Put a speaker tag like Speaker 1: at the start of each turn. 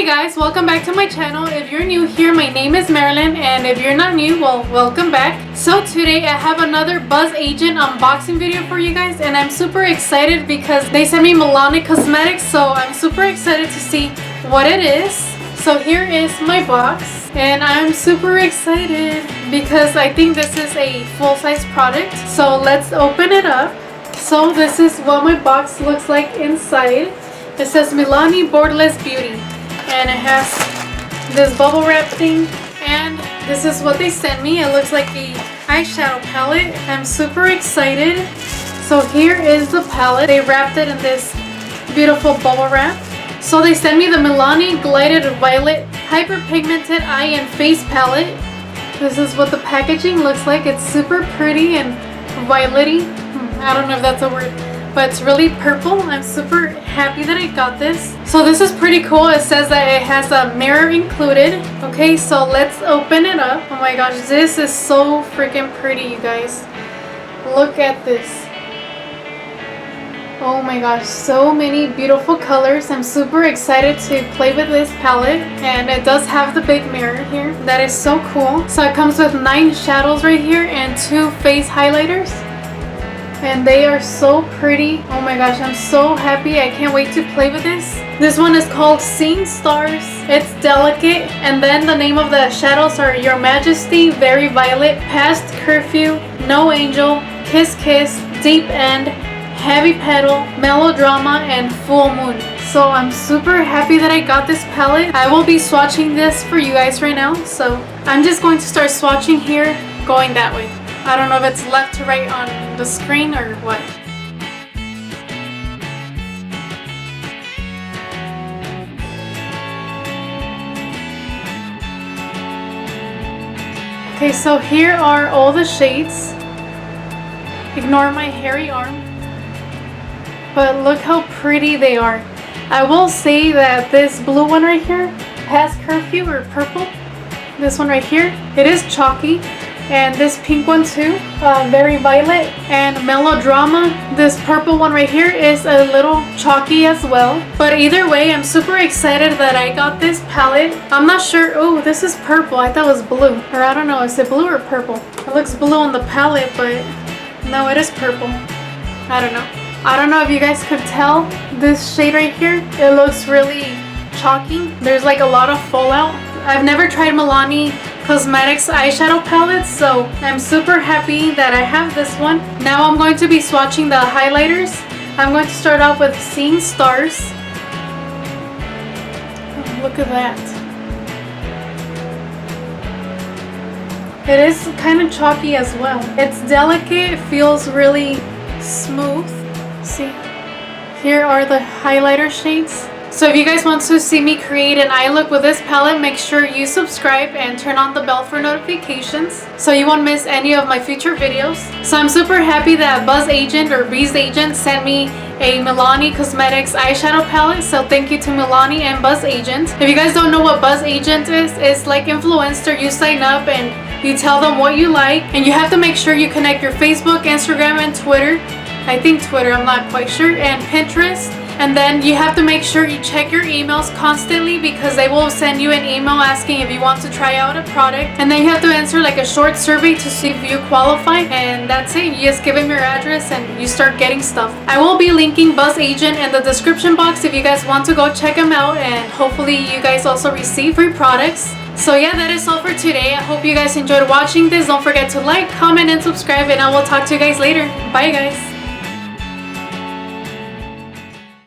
Speaker 1: guys, welcome back to my channel. If you're new here, my name is Marilyn, and if you're not new, well, welcome back. So today I have another BzzAgent unboxing video for you guys, and I'm super excited because they sent me Milani cosmetics, so I'm super excited to see what it is. So here is my box, and I'm super excited because I think this is a full-size product. So let's open it up. So this is what my box looks like inside. It says Milani Borderless Beauty, and it has this bubble wrap thing, and this is what they sent me. It looks like a eyeshadow palette. I'm super excited. So here is the palette. They wrapped it in this beautiful bubble wrap. So they sent me the Milani Gilded Violet Hyper-Pigmented Eye and Face Palette. This is what the packaging looks like. It's super pretty and violet-y. I don't know if that's a word, but it's really purple. I'm super happy that I got this. So this is pretty cool. It says that it has a mirror included. Okay, so let's open it up. Oh my gosh, this is so freaking pretty, you guys. Look at this. Oh my gosh, so many beautiful colors. I'm super excited to play with this palette, and it does have the big mirror here. That is so cool. So it comes with 9 shadows right here and 2 face highlighters. And they are so pretty. Oh my gosh, I'm so happy. I can't wait to play with this. This one is called Seeing Stars. It's delicate. And then the name of the shadows are Your Majesty, Very Violet, Past Curfew, No Angel, Kiss Kiss, Deep End, Heavy Petal, Melodrama, and Full Moon. So I'm super happy that I got this palette. I will be swatching this for you guys right now. So I'm just going to start swatching here, going that way. I don't know if it's left to right on the screen or what. Okay, so here are all the shades. Ignore my hairy arm. But look how pretty they are. I will say that this blue one right here, Past Curfew or purple, this one right here, it is chalky. And this pink one too, Very Violet, and Melodrama, this purple one right here is a little chalky as well. But either way, I'm super excited that I got this palette. I'm not sure. Oh, this is purple. I thought it was blue. Or I don't know, is it blue or purple? It looks blue on the palette, but no, it is purple. I don't know. I don't know if you guys could tell. This shade right here, it looks really chalky. There's like a lot of fallout. I've never tried Milani Cosmetics eyeshadow palettes, so I'm super happy that I have this one. Now I'm going to be swatching the highlighters. I'm going to start off with Seeing Stars. Oh, look at that. It is kind of chalky as well. It's delicate, it feels really smooth. See? Here are the highlighter shades. So if you guys want to see me create an eye look with this palette, make sure you subscribe and turn on the bell for notifications so you won't miss any of my future videos. So I'm super happy that BzzAgent or BzzAgent sent me a Milani Cosmetics eyeshadow palette. So thank you to Milani and BzzAgent. If you guys don't know what BzzAgent is, it's like influencer. You sign up and you tell them what you like, and you have to make sure you connect your Facebook, Instagram, and Twitter. I think Twitter, I'm not quite sure, and Pinterest. And then you have to make sure you check your emails constantly because they will send you an email asking if you want to try out a product. And then you have to answer like a short survey to see if you qualify. And that's it. You just give them your address and you start getting stuff. I will be linking BzzAgent in the description box if you guys want to go check them out. And hopefully you guys also receive free products. So yeah, that is all for today. I hope you guys enjoyed watching this. Don't forget to like, comment, and subscribe. And I will talk to you guys later. Bye guys.